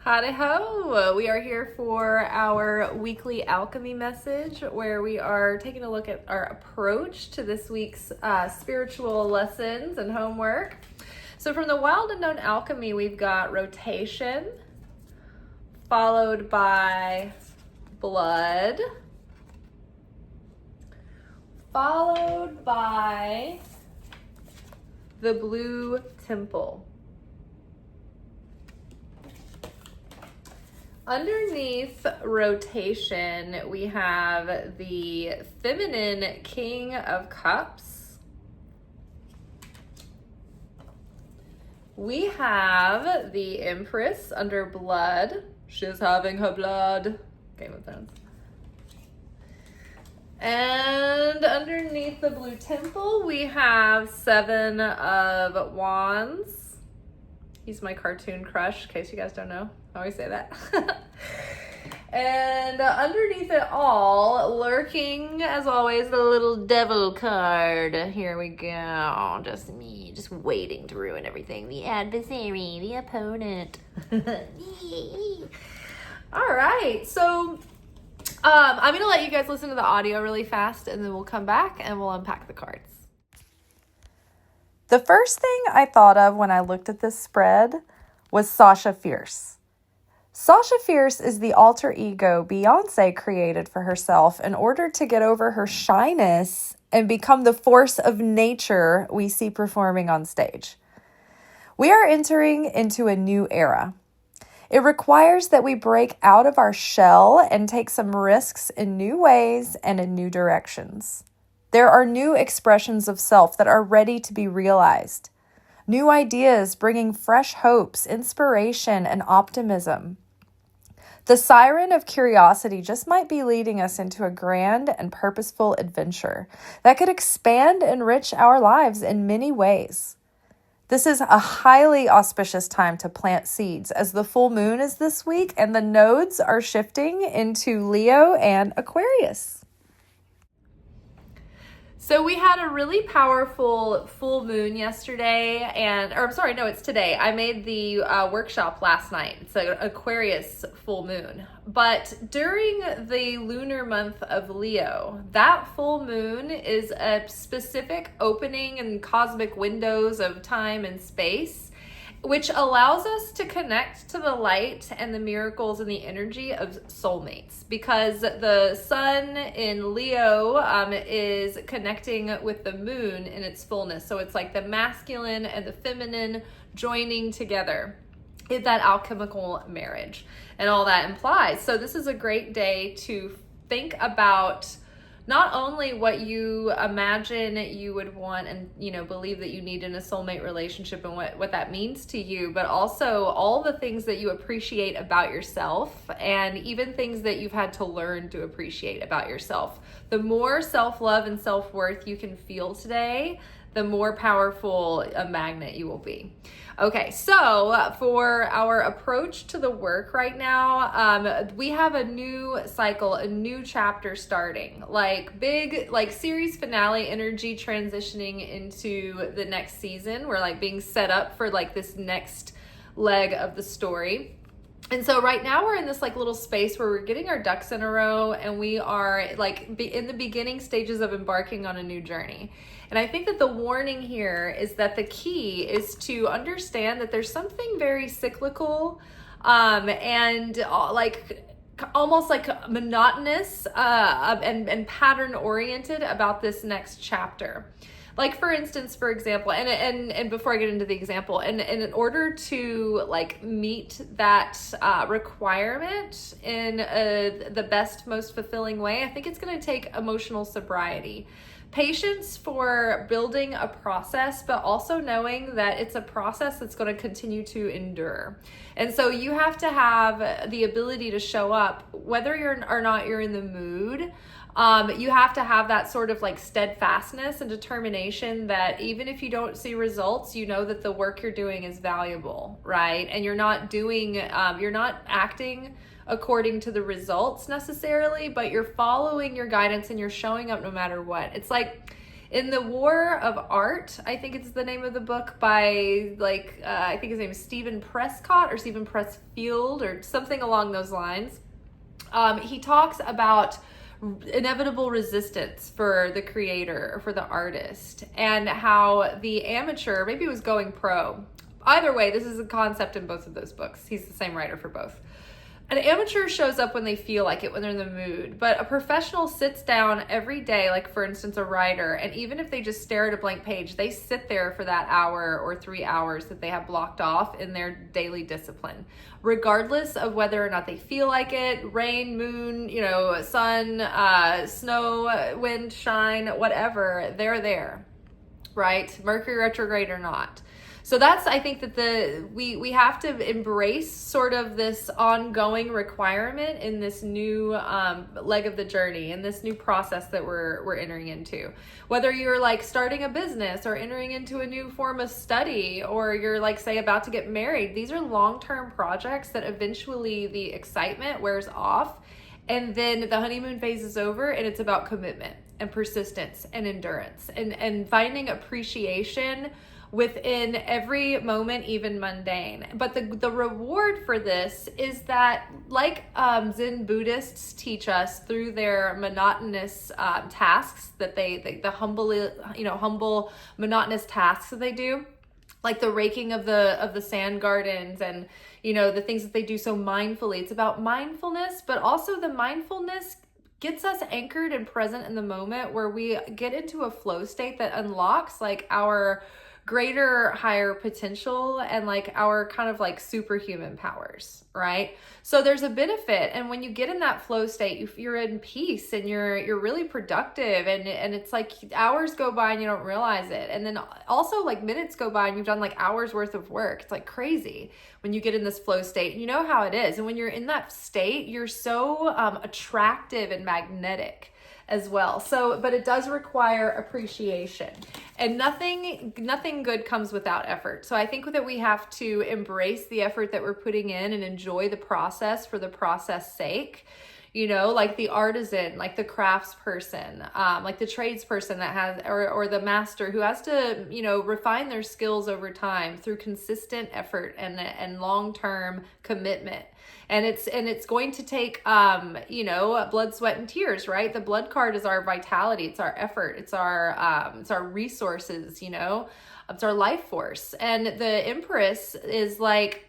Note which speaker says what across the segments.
Speaker 1: Howdy ho! We are here for our weekly alchemy message where we are taking a look at our approach to this week's spiritual lessons and homework. So from the Wild Unknown Alchemy, we've got rotation, followed by blood, followed by the blue temple. Underneath rotation, we have the feminine King of Cups. We have the Empress under blood. She's having her blood. Game of Thrones. And underneath the blue temple, we have Seven of Wands. He's my cartoon crush, in case you guys don't know. I always say that. And underneath it all, lurking, as always, the little devil card. Here we go. Just me, just waiting to ruin everything. The adversary, the opponent. All right, so I'm going to let you guys listen to the audio really fast, and then we'll come back and we'll unpack the cards.
Speaker 2: The first thing I thought of when I looked at this spread was Sasha Fierce. Sasha Fierce is the alter ego Beyonce created for herself in order to get over her shyness and become the force of nature we see performing on stage. We are entering into a new era. It requires that we break out of our shell and take some risks in new ways and in new directions. There are new expressions of self that are ready to be realized. New ideas bringing fresh hopes, inspiration, and optimism. The siren of curiosity just might be leading us into a grand and purposeful adventure that could expand and enrich our lives in many ways. This is a highly auspicious time to plant seeds as the full moon is this week and the nodes are shifting into Leo and Aquarius.
Speaker 1: So we had a really powerful full moon yesterday, it's today. I made the workshop last night. It's an Aquarius full moon. But during the lunar month of Leo, that full moon is a specific opening and cosmic windows of time and space, which allows us to connect to the light and the miracles and the energy of soulmates, because the sun in Leo is connecting with the moon in its fullness. So it's like the masculine and the feminine joining together in that alchemical marriage and all that implies. So this is a great day to think about not only what you imagine you would want and, believe that you need in a soulmate relationship and what that means to you, but also all the things that you appreciate about yourself and even things that you've had to learn to appreciate about yourself. The more self-love and self-worth you can feel today, the more powerful a magnet you will be. Okay, so for our approach to the work right now, we have a new cycle, a new chapter starting, big series finale energy transitioning into the next season. We're being set up for this next leg of the story. And so right now we're in this little space where we're getting our ducks in a row and we are in the beginning stages of embarking on a new journey. And I think that the warning here is that the key is to understand that there's something very cyclical and almost monotonous and pattern oriented about this next chapter. For instance, for example, and before I get into the example, and in order to meet that requirement in the best, most fulfilling way, I think it's going to take emotional sobriety. Patience for building a process, but also knowing that it's a process that's going to continue to endure. And so you have to have the ability to show up, whether or not you're in the mood. You have to have that sort of steadfastness and determination that even if you don't see results, you know that the work you're doing is valuable, right? And you're not acting according to the results necessarily, but you're following your guidance and you're showing up no matter what. It's In the War of Art, I think it's the name of the book by I think his name is Stephen Prescott or Stephen Pressfield or something along those lines. He talks about inevitable resistance for the creator or for the artist, and how the amateur, maybe it was going pro. Either way, this is a concept in both of those books. He's the same writer for both. An amateur shows up when they feel like it, when they're in the mood, but a professional sits down every day, like for instance, a writer, and even if they just stare at a blank page, they sit there for that hour or 3 hours that they have blocked off in their daily discipline, regardless of whether or not they feel like it, rain, moon, sun, snow, wind, shine, whatever, they're there, right? Mercury retrograde or not. So that's, I think that we have to embrace sort of this ongoing requirement in this new leg of the journey, in this new process that we're entering into. Whether you're like starting a business or entering into a new form of study, or you're like, say, about to get married, these are long-term projects that eventually the excitement wears off, and then the honeymoon phase is over, and it's about commitment and persistence and endurance and finding appreciation within every moment, even mundane. But the reward for this is that, like Zen Buddhists teach us through their monotonous tasks that the humble monotonous tasks that they do, like the raking of the sand gardens and the things that they do so mindfully. It's about mindfulness, but also the mindfulness gets us anchored and present in the moment, where we get into a flow state that unlocks like our greater, higher potential and like our kind of like superhuman powers, right? So there's a benefit, and when you get in that flow state, you're in peace and you're really productive, and it's like hours go by and you don't realize it, and then also like minutes go by and you've done like hours worth of work. It's like crazy when you get in this flow state. You know how it is, and when you're in that state, you're so attractive and magnetic as well. So, but it does require appreciation, and nothing good comes without effort. So I think that we have to embrace the effort that we're putting in and enjoy the process for the process sake. Like the artisan, like the crafts person, like the tradesperson that has, or the master who has to, refine their skills over time through consistent effort and long-term commitment. And it's going to take, blood, sweat, and tears, right? The blood card is our vitality. It's our effort. It's our resources, it's our life force. And the Empress is like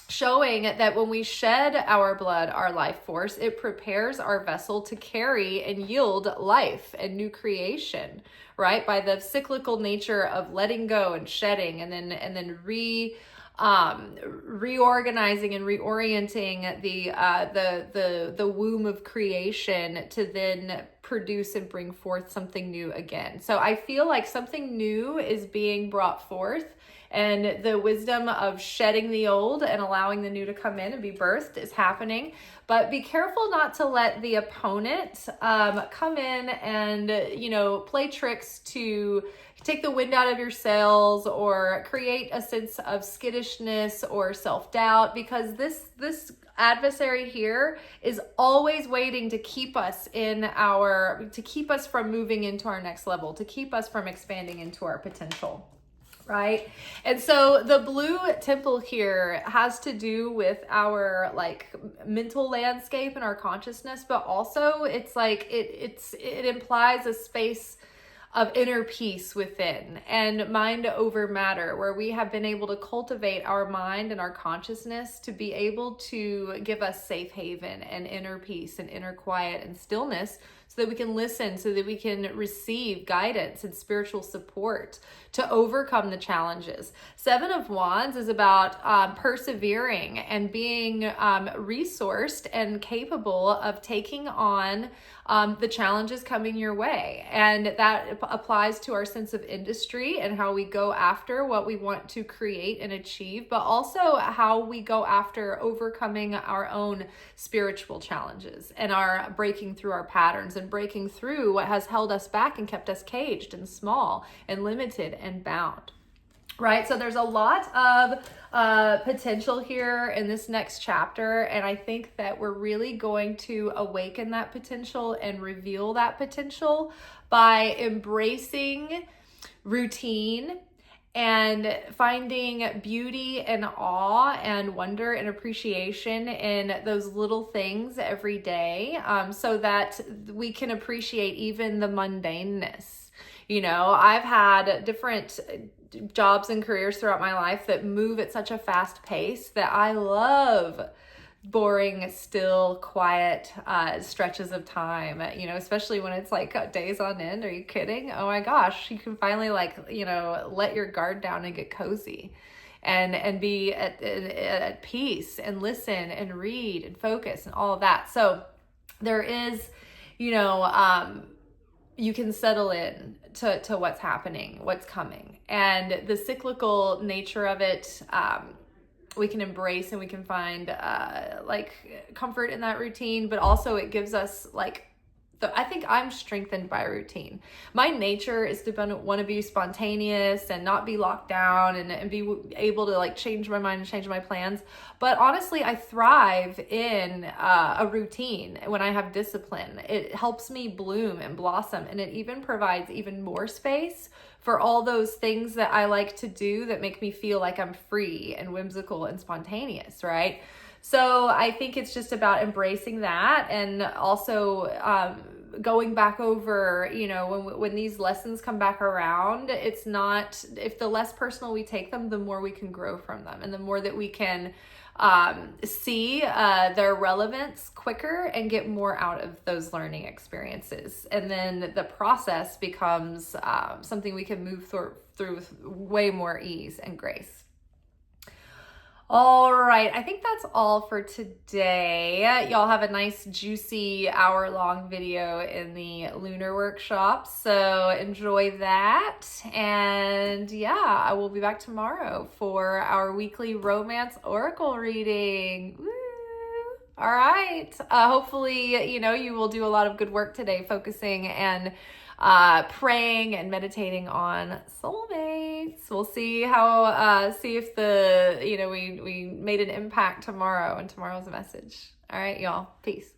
Speaker 1: showing that when we shed our blood, our life force, it prepares our vessel to carry and yield life and new creation, right? By the cyclical nature of letting go and shedding, and then reorganizing and reorienting the womb of creation to then produce and bring forth something new again. So I feel like something new is being brought forth, and the wisdom of shedding the old and allowing the new to come in and be birthed is happening. But be careful not to let the opponent come in and, play tricks to take the wind out of your sails or create a sense of skittishness or self-doubt, because this adversary here is always waiting to keep us from moving into our next level, to keep us from expanding into our potential. Right? And so the blue temple here has to do with our like mental landscape and our consciousness, but also it's like it implies a space of inner peace within and mind over matter, where we have been able to cultivate our mind and our consciousness to be able to give us safe haven and inner peace and inner quiet and stillness, so that we can listen, so that we can receive guidance and spiritual support to overcome the challenges. Seven of Wands is about persevering and being resourced and capable of taking on the challenges coming your way. And that applies to our sense of industry and how we go after what we want to create and achieve, but also how we go after overcoming our own spiritual challenges and our breaking through our patterns and breaking through what has held us back and kept us caged and small and limited and bound. right? So there's a lot of potential here in this next chapter, and I think that we're really going to awaken that potential and reveal that potential by embracing routine and finding beauty and awe and wonder and appreciation in those little things every day, so that we can appreciate even the mundaneness. You know, I've had different jobs and careers throughout my life that move at such a fast pace that I love boring, still, quiet stretches of time, you know, especially when it's like days on end. Are you kidding? Oh my gosh, you can finally, like, you know, let your guard down and get cozy and be at peace and listen and read and focus and all of that. So there is, you know, you can settle in to what's happening, what's coming. And the cyclical nature of it, we can embrace, and we can find like comfort in that routine, but also it gives us like, I think I'm strengthened by routine. My nature is to want to be spontaneous and not be locked down and be able to like change my mind and change my plans. But honestly, I thrive in a routine when I have discipline. It helps me bloom and blossom, and it even provides even more space for all those things that I like to do that make me feel like I'm free and whimsical and spontaneous, right? So I think it's just about embracing that, and also going back over, you know, when these lessons come back around, it's not, if the less personal we take them, the more we can grow from them, and the more that we can see their relevance quicker and get more out of those learning experiences. And then the process becomes something we can move through with way more ease and grace. All right, I think that's all for today. Y'all have a nice, juicy hour-long video in the lunar workshop, so enjoy that. And yeah, I will be back tomorrow for our weekly romance oracle reading. Woo! All right. Hopefully, you know, you will do a lot of good work today, focusing and praying and meditating on soulmates. We'll see how, see if we made an impact tomorrow and tomorrow's message. All right, y'all. Peace.